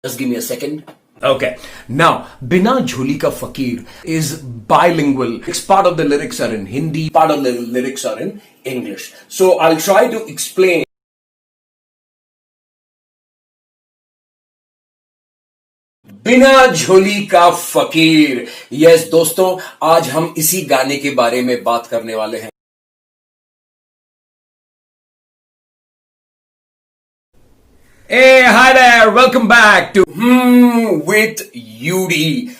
Just give me a second. Okay. Now, Bina Jholi Ka Fakir is bilingual. It's part of the lyrics are in Hindi, part of the lyrics are in English. So I'll try to explain. बिना झोली का फकीर। Yes दोस्तों, आज हम इसी गाने के बारे में बात करने वाले हैं। Hey, hi there, welcome back to with UD.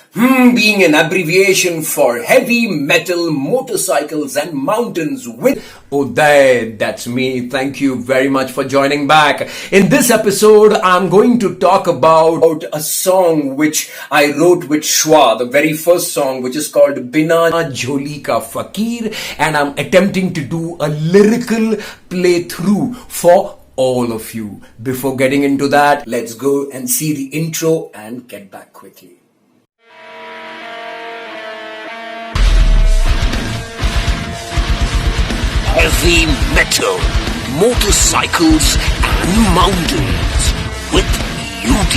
Being an abbreviation for heavy metal, motorcycles and mountains with Uday. That's me. Thank you very much for joining back. In this episode, I'm going to talk about a song which I wrote with Shwa, the very first song, which is called Bina Jholi Ka Fakir, and I'm attempting to do a lyrical playthrough for all of you. Before getting into that, let's go and see the intro and get back quickly. Heavy metal, motorcycles and mountains with UD.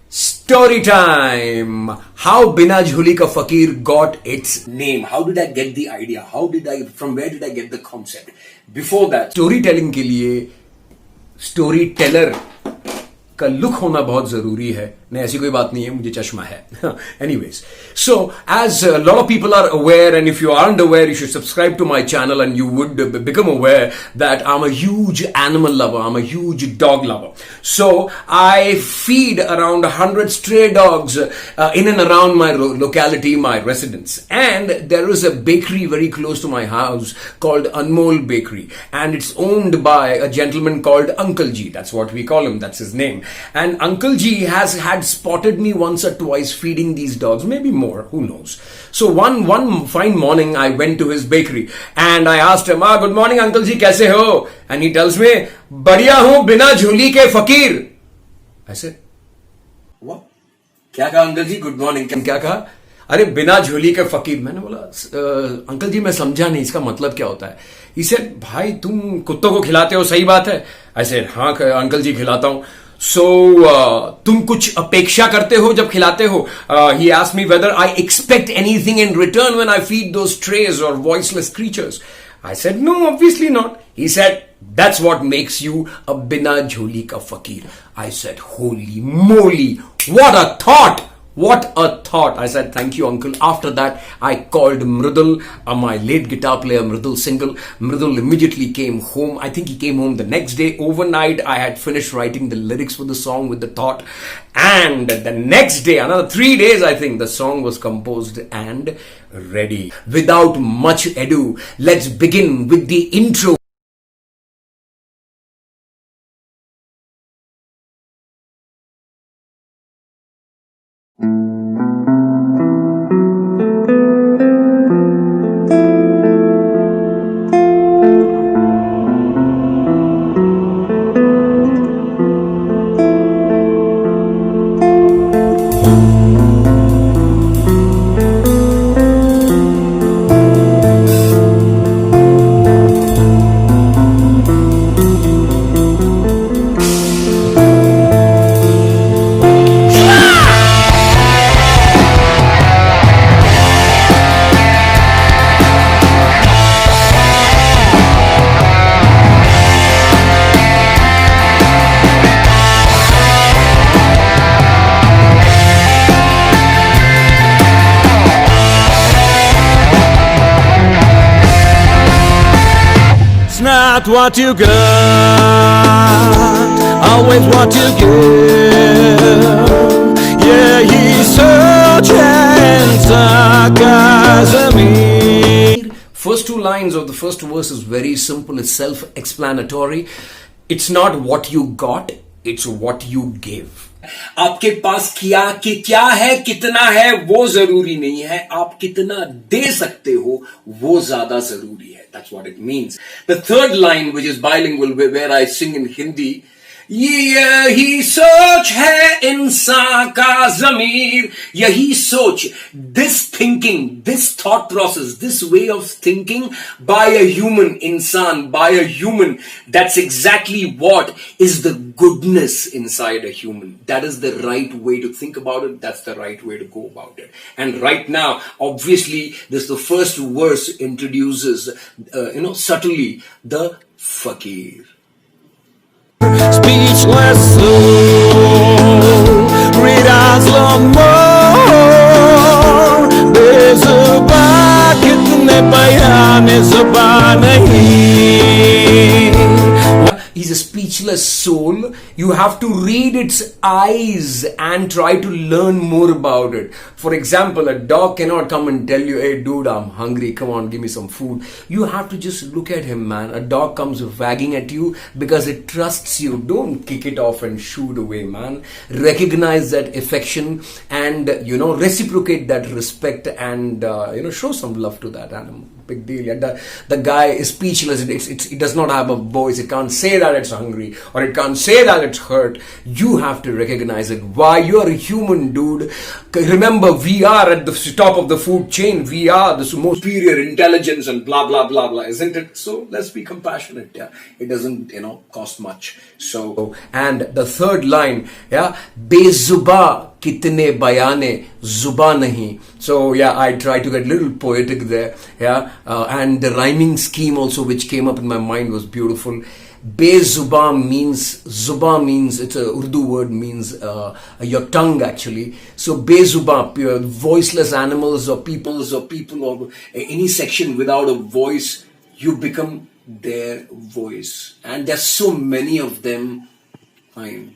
Story time. How Bina Jholi Ka Fakir got its name. How did I get the idea? From where did I get the concept? Before that, storytelling के लिए storyteller का look होना बहुत जरूरी है। नहीं, ऐसी कोई बात नहीं है, मुझे चश्मा है। Anyways, so as a lot of people are aware, and if you aren't aware, you should subscribe to my channel and you would become aware that I'm a huge animal lover. I'm a huge dog lover. So I feed around 100 stray dogs in and around my locality, my residence. And there is a bakery very close to my house called Anmol Bakery. And it's owned by a gentleman called Uncle G. That's what we call him. That's his name. And Uncle G has had spotted me once or twice feeding these dogs, maybe more, who knows. So one fine morning I went to his bakery and I asked him, good morning Uncle Ji, kaise ho? And he tells me, बढ़िया हूं बिना झोली के फकीर. I said, what? क्या कहा uncle जी? Good morning. क्या कहा? अरे बिना झोली के फकीर. मैंने बोला अंकल जी मैं समझा नहीं, इसका मतलब क्या होता है? He said, भाई तुम कुत्तों को खिलाते हो, सही बात है? I said, हाँ अंकल जी खिलाता हूं. So, तुम कुछ अपेक्षा करते हो जब खिलाते हो? He asked me whether I expect anything in return when I feed those strays or voiceless creatures. I said, no, obviously not. He said, that's what makes you a Bina Jholi Ka Fakir. I said, holy moly, what a thought! What a thought. I said, thank you, uncle. After that, I called Mridul, my late guitar player, Mridul Singhal. Mridul immediately came home. I think he came home the next day. Overnight, I had finished writing the lyrics for the song with the thought. And the next day, another 3 days, I think, the song was composed and ready. Without much ado, let's begin with the intro. Not what you got, always what you give. Yeah, he's searching sarcasm. First two lines of the first verse is very simple. It's self-explanatory. It's not what you got, it's what you give. आपके पास क्या है, कितना है, वो जरूरी नहीं है. आप कितना दे सकते हो, वो ज्यादा जरूरी है. That's what it means. The third line, which is bilingual, where I sing in Hindi, यही सोच है इंसान का ज़मीर, यही सोच, this thinking, this thought process, this way of thinking by a human, insan, by a human, that's exactly what is the goodness inside a human. That is the right way to think about it. That's the right way to go about it. And right now, obviously, the first verse introduces, subtly the fakir. Speechless soul, read as l'amor. बेज़ुबां कितने बयान ज़ुबां नहीं. He's a speechless soul. You have to read its eyes and try to learn more about it. For example, a dog cannot come and tell you, hey dude, I'm hungry, come on, give me some food. You have to just look at him, man. A dog comes wagging at you because it trusts you. Don't kick it off and shoo it away, man. Recognize that affection and, reciprocate that respect and, show some love to that animal. Big deal. Yeah, the guy is speechless. It does not have a voice. It can't say that it's hungry or it can't say that it's hurt. You have to recognize it. Why? You're a human, dude. Remember, we are at the top of the food chain. We are the most superior intelligence and blah, blah, blah, blah. Isn't it? So let's be compassionate. Yeah. It doesn't, cost much. So, and the third line, yeah, Bezubaan कितने बयाने जुबा नहीं. So yeah, I try to get a little poetic there. Yeah, and the rhyming scheme also which came up in my mind was beautiful. Bezuba means, zuba means, it's a Urdu word, means your tongue actually. So bezuba, voiceless animals or people or any section without a voice, you become their voice. And there's so many of them. Fine.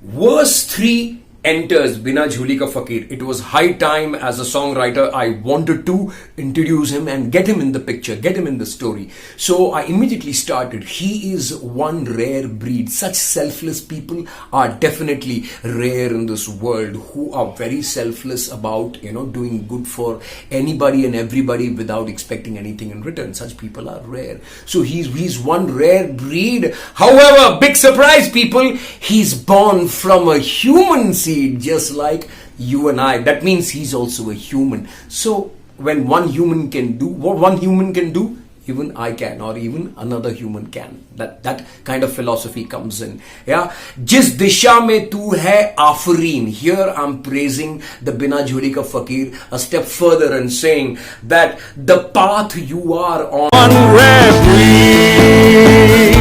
Verse 3 enters Bina Jhuli Ka Fakir. It was high time. As a songwriter, I wanted to introduce him and get him in the picture, get him in the story. So I immediately started. He is one rare breed. Such selfless people are definitely rare in this world, who are very selfless about, doing good for anybody and everybody without expecting anything in return. Such people are rare. So he's one rare breed. However, big surprise, people, he's born from a human seed, just like you and I. That means he's also a human. So when one human can do what one human can do, even I can, or even another human can. That kind of philosophy comes in. Yeah. Jis disha mein tu hai afareen. Here I'm praising the Bina Jhuli Ka Fakir a step further and saying that the path you are on. One rare breed,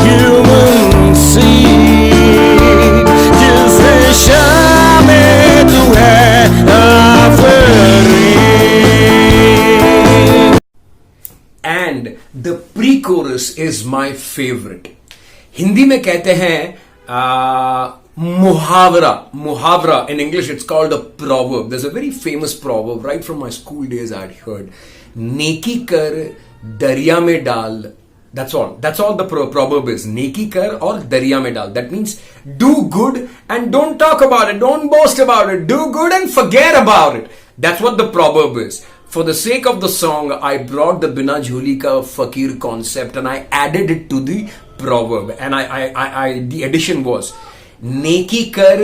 human seed. जिस दिशा में तू है Afreen. And the pre-chorus is my favorite. Hindi में कहते हैं muhavra. In English it's called a proverb. There's a very famous proverb right from my school days I had heard. Neki kar darya mein dal. That's all the proverb is. Neki kar or darya mein dal. That means do good and don't talk about it. Don't boast about it. Do good and forget about it. That's what the proverb is. For the sake of the song, I brought the Bina Jhuli Ka Fakir concept and I added it to the proverb. And I the addition was Neki kar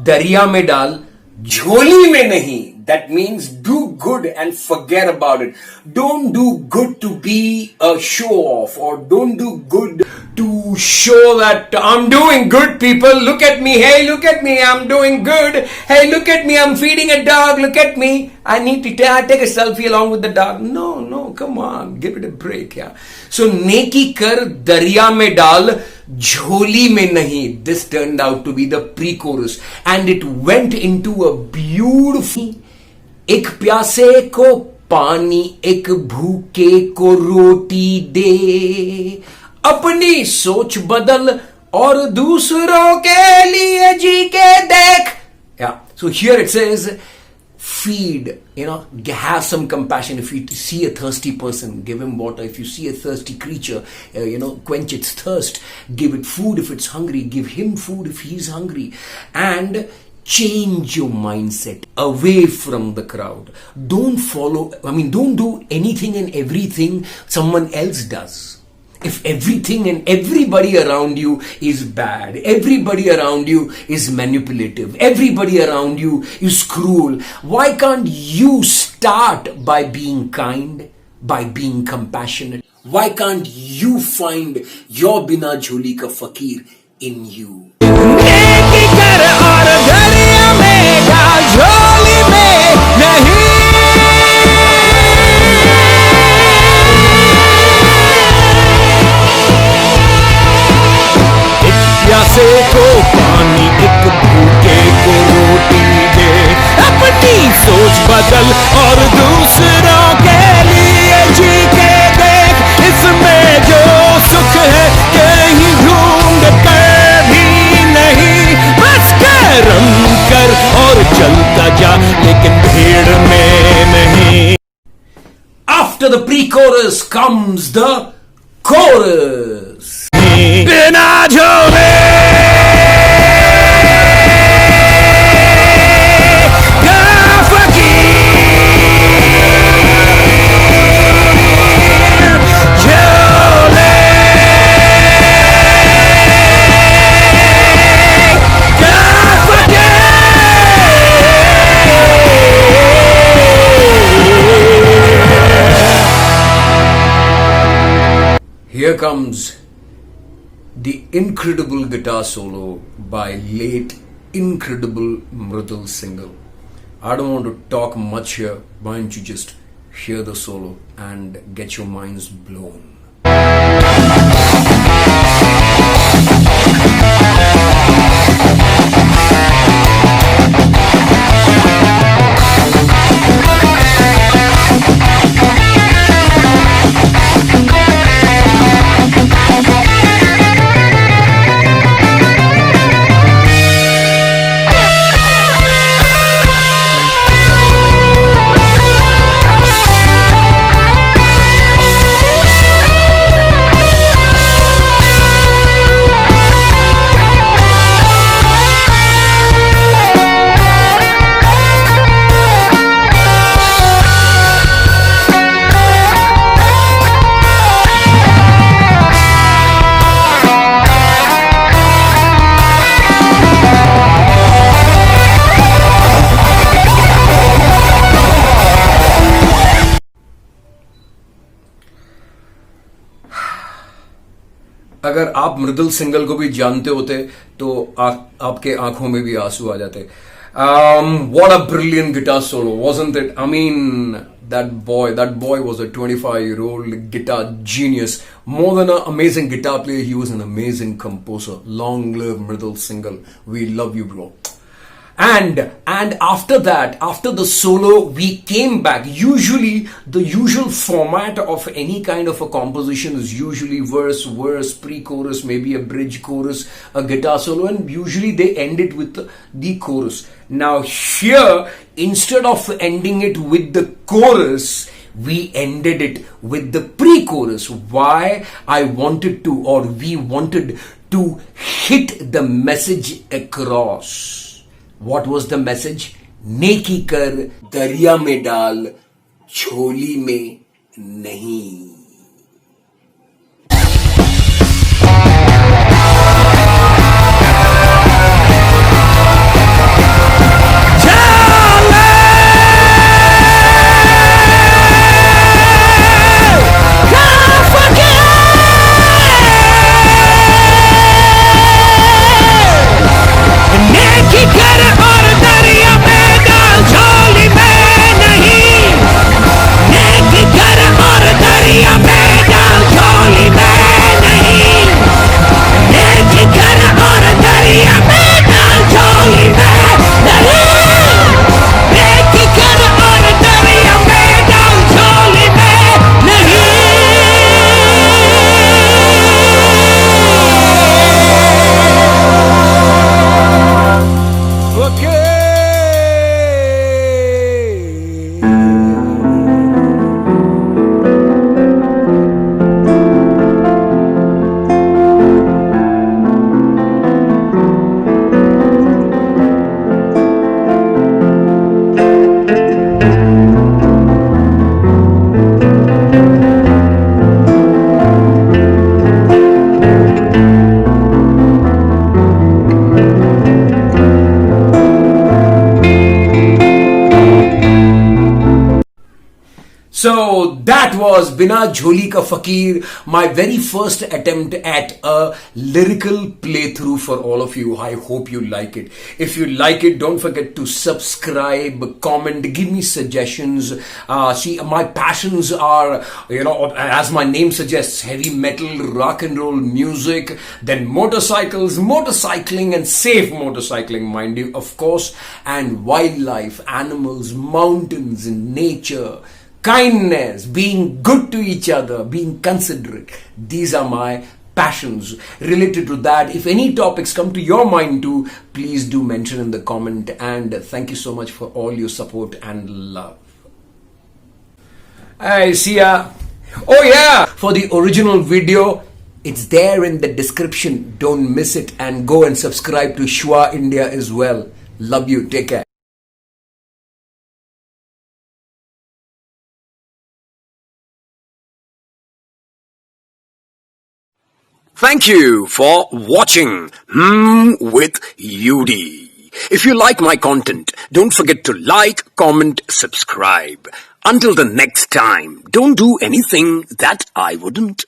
darya mein dal, jholi mein nahi. That means do good and forget about it. Don't do good to be a show off, or don't do good to show that I'm doing good, people. Look at me. Hey, look at me. I'm doing good. Hey, look at me. I'm feeding a dog. Look at me. I need to take a selfie along with the dog. No, come on. Give it a break. Yeah. So, neki kar darya mein dal, jholi mein nahi. This turned out to be the pre-chorus. And it went into a beautiful... एक प्यासे को पानी, एक भूखे को रोटी दे, अपनी सोच बदल और दूसरों के लिए जी के देख. Yeah. So here it says, feed, have some compassion. If you see a thirsty person, give him water. If you see a thirsty creature, quench its thirst. Give it food if it's hungry. Give him food if he's hungry. And change your mindset away from the crowd. Don't do anything and everything someone else does. If everything and everybody around you is bad, everybody around you is manipulative, everybody around you is cruel, why can't you start by being kind, by being compassionate? Why can't you find your Bina Jholi Ka Fakir in you? नेकी कर और दरिया में डाल, झोली में नहीं। एक प्यासे को पानी, एक भूखे को रोटी दे। अपनी सोच बदल और दूसरों के लिए जी के देख। इसमें जो सुख है कहीं ढूंढ कर भी नहीं। बस कर्म कर और चलता जा, लेकिन भीड़ में नहीं। After the pre-chorus comes the chorus. बिना झोले का फकीर, झोले का फकीर। Here comes the incredible guitar solo by late incredible Mridul Singhal. I don't want to talk much here. Why don't you just hear the solo and get your minds blown? अगर आप मृदुल सिंघल को भी जानते होते तो आपके आंखों में भी आंसू आ जाते. What a brilliant guitar solo, wasn't it? I mean, that boy was a 25-year-old guitar genius. More than an amazing guitar player, he was an amazing composer. Long live Mridul Singhal. We love you, bro. And after that, after the solo, we came back. Usually, the usual format of any kind of a composition is usually verse, pre-chorus, maybe a bridge chorus, a guitar solo, and usually they end it with the chorus. Now here, instead of ending it with the chorus, we ended it with the pre-chorus. Why? We wanted to hit the message across. What was the message? नेकी कर दरिया में डाल, झोली में नहीं. दरिया So that was Bina Jholi Ka Fakir, my very first attempt at a lyrical playthrough for all of you. I hope you like it. If you like it, don't forget to subscribe, comment, give me suggestions. See, my passions are, as my name suggests, heavy metal, rock and roll music, then motorcycles, motorcycling and safe motorcycling, mind you, of course, and wildlife, animals, mountains, nature, kindness, being good to each other, being considerate. These are my passions. Related to that, if any topics come to your mind too, please do mention in the comment. And thank you so much for all your support and love. I see ya. Oh yeah, for the original video, it's there in the description. Don't miss it, and go and subscribe to Shwa India as well. Love you. Take care. Thank you for watching with UD. If you like my content, don't forget to like, comment, subscribe. Until the next time, don't do anything that I wouldn't.